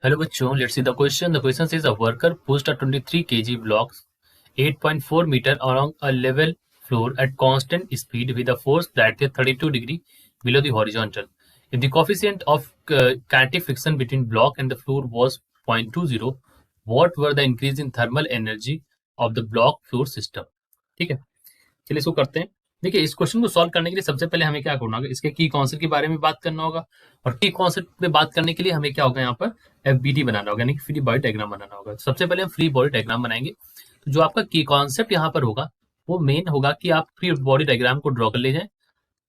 Hello बच्चों, let's see the question. The question says a worker pushed a 23 kg block 8.4 meter along a level floor at constant speed with a force that is 32 degree below the horizontal. If the coefficient of kinetic friction between block and the floor was 0.20, what were the increase in thermal energy of the block floor system? ठीक है, चलिए इसको करते हैं। देखिए, इस question को solve करने के लिए सबसे पहले हमें क्या करना होगा, इसके की कॉन्सेप्ट के बारे में बात करना होगा। और की कॉन्सेप्ट पे बात करने के लिए हमें क्या होगा, यहाँ पर एफबीडी बनाना होगा, यानी कि फ्री बॉडी डायग्राम बनाना होगा। सबसे पहले हम फ्री बॉडी डायग्राम बनाएंगे। तो जो आपका की कॉन्सेप्ट यहाँ पर होगा वो मेन होगा कि आप फ्री बॉडी डायग्राम को ड्रॉ कर ले जाएं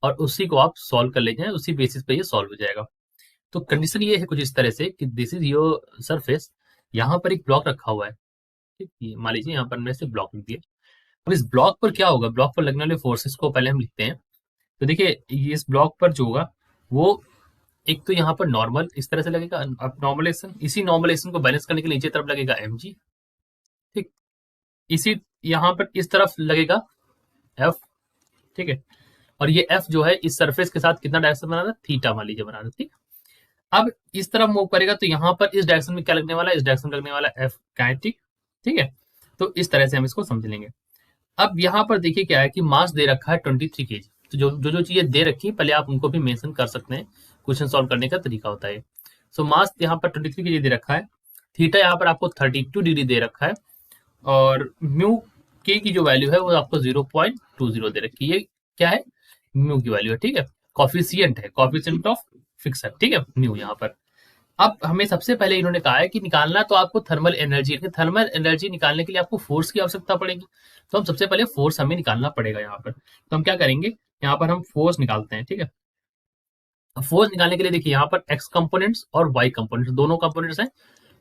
और उसी को आप सॉल्व कर ले जाएं, उसी बेसिस पे ये सॉल्व हो जाएगा। तो कंडीशन ये है कुछ इस तरह से कि दिस इज योर सरफेस, यहाँ पर एक ब्लॉक रखा हुआ है। ठीक, ये मान लीजिए यहाँ पर मैंने से ब्लॉक लिख दिया। अब इस ब्लॉक पर क्या होगा, ब्लॉक पर लगने वाले फोर्सेस को पहले हम लिखते हैं। तो देखिए, ये इस ब्लॉक पर जो होगा वो एक तो यहाँ पर नॉर्मल इस तरह से लगेगा, अब नॉर्मलेशन, इसी नॉर्मलेशन को बैलेंस करने के लिए नीचे तरफ लगेगा mg। ठीक, इसी यहाँ पर इस तरफ लगेगा f। ठीक है, और ये f जो है इस सरफेस के साथ कितना डायरेक्शन बना रहा है, थीटा मान लीजिए बना रहा है। ठीक, अब इस तरफ मूव करेगा तो यहाँ पर इस डायरेक्शन में क्या लगने वाला है, इस डायरेक्शन में लगने वाला है f काइनेटिक। ठीक है, तो इस तरह से हम इसको समझ लेंगे। अब यहाँ पर देखिए क्या है कि मास दे रखा है 23 kg। तो जो चीजें दे रखी है पहले आप उनको भी मेंशन कर सकते हैं, क्वेश्चन सॉल्व करने का तरीका होता है। सो मास यहाँ पर 23 kg दे रखा है, थीटा यहाँ पर आपको 32 डिग्री दे रखा है, और म्यू के की जो वैल्यू है वो आपको 0.20 दे रखी है। क्या है, म्यू की वैल्यू है। ठीक है, कॉफिशियंट है, कॉफिशियंट ऑफ फिक्सन। ठीक है, म्यू यहाँ पर। अब हमें सबसे पहले इन्होंने कहा है कि निकालना तो आपको थर्मल एनर्जी, थर्मल एनर्जी निकालने के लिए आपको फोर्स की आवश्यकता पड़ेगी। तो हम सबसे पहले फोर्स हमें निकालना पड़ेगा यहाँ पर। तो हम क्या करेंगे, यहाँ पर हम फोर्स निकालते हैं। ठीक है, फोर्स निकालने के लिए देखिए यहाँ पर एक्स कंपोनेंट्स और वाई कंपोनेंट्स दोनों कंपोनेंट्स हैं।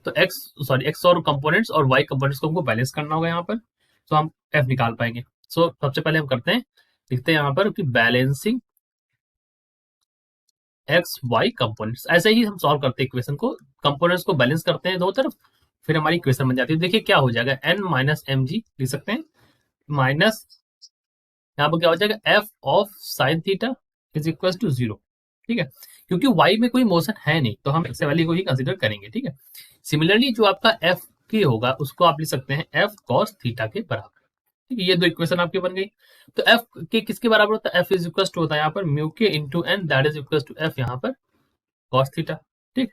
तो एक्स और कंपोनेंट्स और वाई कंपोनेंट्स को हमको बैलेंस करना होगा यहाँ पर, तो हम एफ निकाल पाएंगे। सो सबसे पहले हम करते हैं, लिखते हैं यहाँ पर कि बैलेंसिंग एक्स वाई कंपोनेंट्स। ऐसे ही हम सॉल्व करते हैं इक्वेशन को, कंपोनेंट्स को बैलेंस करते हैं दोनों तरफ, फिर हमारी इक्वेशन बन जाती है। देखिए क्या हो जाएगा, एन माइनस एम जी लिख सकते हैं, माइनस यहाँ पर क्या हो जाएगा, f of sin theta is equal to 0। ठीक है, क्योंकि वाई में कोई मोशन है नहीं तो हम एक्स वैल्यू को ही कंसिडर करेंगे। ठीक है, सिमिलरली जो आपका एफ के होगा उसको आप लिख सकते हैं एफ कॉस थीटा के बराबर। ठीक है, ये दो इक्वेशन आपकी बन गई। तो एफ के किसके बराबर होता है, एफ इज इक्वल टू होता है यहाँ पर mu k into N, that is equal to f यहाँ पर कॉस थीटा। ठीक,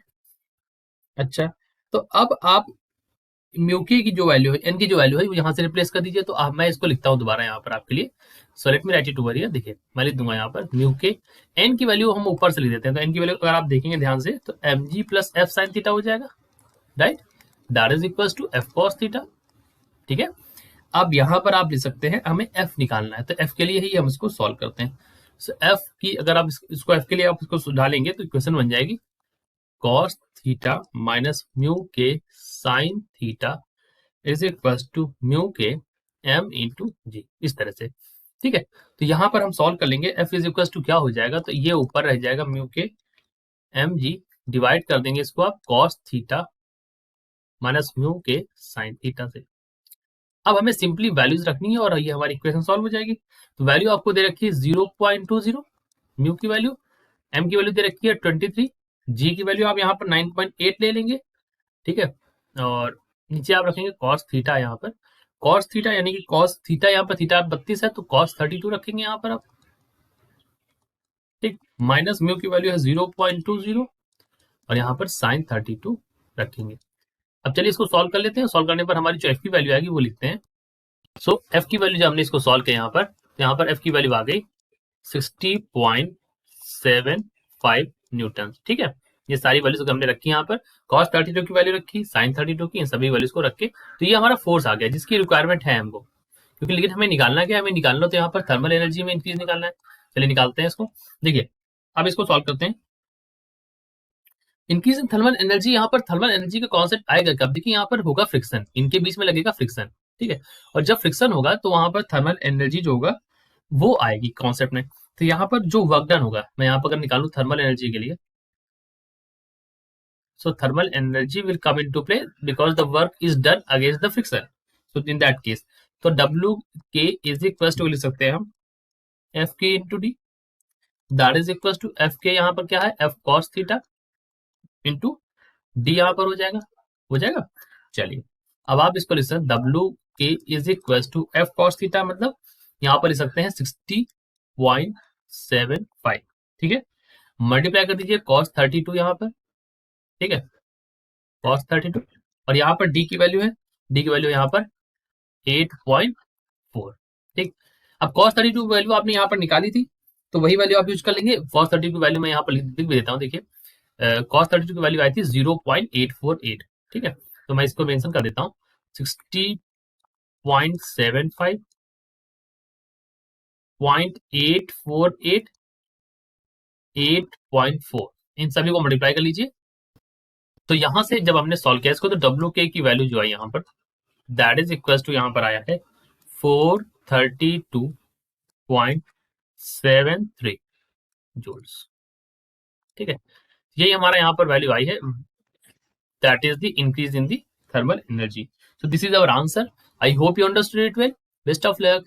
अच्छा, तो अब आप म्यू की जो वैल्यू है, एन की जो वैल्यू है वो यहाँ से रिप्लेस कर दीजिए। तो मैं इसको लिखता हूँ दोबारा यहाँ पर आपके लिए। So let me right it over here. देखिए मैं लिख दूंगा यहाँ पर म्यू के, एन की वैल्यू हम ऊपर से लिख देते हैं। तो एन की वैल्यू अगर आप देखेंगे ध्यान से तो m g plus f sin theta हो जाएगा, right, that is equal to f cos theta. ठीक है, अब यहाँ पर आप लिख सकते हैं हमें एफ निकालना है, तो एफ के लिए ही हम इसको सॉल्व करते हैं। सो एफ की अगर आप इसको एफ के लिए आप इसको डालेंगे तो इक्वेशन बन जाएगी cos theta minus mu k sin theta is equal to mu k m into g, इस तरह से। ठीक है, तो यहाँ पर हम सॉल्व कर लेंगे, एफ इज इक्वल टू क्या हो जाएगा, तो ये ऊपर रह जाएगा mu k M G, divide कर देंगे इसको आप cos theta minus mu k sin theta से। अब हमें सिंपली वैल्यूज रखनी है और ये हमारी इक्वेशन सॉल्व हो जाएगी। तो वैल्यू आपको दे रखी है 0.20 म्यू की वैल्यू, एम की वैल्यू दे रखी है 23, जी की वैल्यू आप यहाँ पर 9.8 ले लेंगे। ठीक है, और नीचे आप रखेंगे कॉस थीटा, यहाँ पर कॉस थीटा यानी कि कॉस थीटा यहाँ पर थीटा 32 है तो कॉस 32 रखेंगे यहाँ पर आप। ठीक, माइनस म्यू की वैल्यू है 0.20 और यहाँ पर साइन 32 रखेंगे। अब चलिए इसको सॉल्व कर लेते हैं। सॉल्व करने पर हमारी जो एफ की वैल्यू आएगी वो लिखते हैं। सो एफ की वैल्यू जो हमने इसको सॉल्व किया यहाँ पर, तो यहाँ पर एफ की वैल्यू आ गई 60.75 न्यूटन। ठीक है, ये सारी वैल्यूज हमने रखी यहाँ पर, cos 32 की वैल्यू रखी, sin 32 की, इन सभी वैल्यूज को रख के तो ये हमारा फोर्स आ गया जिसकी रिक्वायरमेंट है हमको। क्योंकि लेकिन हमें निकालना क्या है, हमें निकालना तो यहाँ पर थर्मल एनर्जी में इंक्रीज निकालना है। चलिए निकालते हैं इसको। देखिए अब इसको सॉल्व करते हैं। इंक्रीज इन थर्मल एनर्जी, यहाँ पर थर्मल एनर्जी का कॉन्सेप्ट आएगा कब, देखिए यहाँ पर होगा फ्रिक्शन, इनके बीच में लगेगा फ्रिक्शन। ठीक है, और जब फ्रिक्शन होगा तो वहां पर थर्मल एनर्जी जो होगा वो आएगी कॉन्सेप्ट में। तो यहाँ पर जो वर्क डन होगा, मैं यहाँ पर अगर निकालू थर्मल एनर्जी के लिए, so thermal energy will come into play because the work is done against the friction. So in that case, तो WK is equals to लिख सकते हैं हम FK into D, that is equals to FK यहाँ पर क्या है, F cos theta into D यहाँ पर हो जाएगा। चलिए अब आप इसको लिख सकते हैं W k is equal to f cos theta, मतलब यहाँ पर लिख सकते हैं 60.75, ठीक है। मल्टीप्लाई कर दीजिए कॉस 32 यहाँ पर, ठीक है, कॉस 32, और यहाँ पर डी की वैल्यू है, डी की वैल्यू यहाँ पर 8.4, ठीक। अब कॉस 32 की वैल्यू आपने यहाँ पर निकाली थी, तो वही वैल्यू आप यूज कर लेंगे। कॉस 32 की वैल्यू मैं यहाँ पर लिख भी देता हूँ, देखिए कॉस 32 की वैल्यू आई थी 0.848, ठीक है। तो मैं इसको मेंशन कर देता हूँ 60.75, 0.848, 8.4, इन सभी को मल्टीप्लाई कर लीजिए। तो यहां से जब हमने सॉल्व किया इसको, तो डब्ल्यू के की वैल्यू जो है यहाँ पर दैट इज इक्वल टू यहाँ पर आया है 432.73 जूल्स, ठीक है। यही हमारा यहाँ पर वैल्यू आई है, that is the increase in the thermal energy. So this is our answer. I hope you understood it well. Best of luck.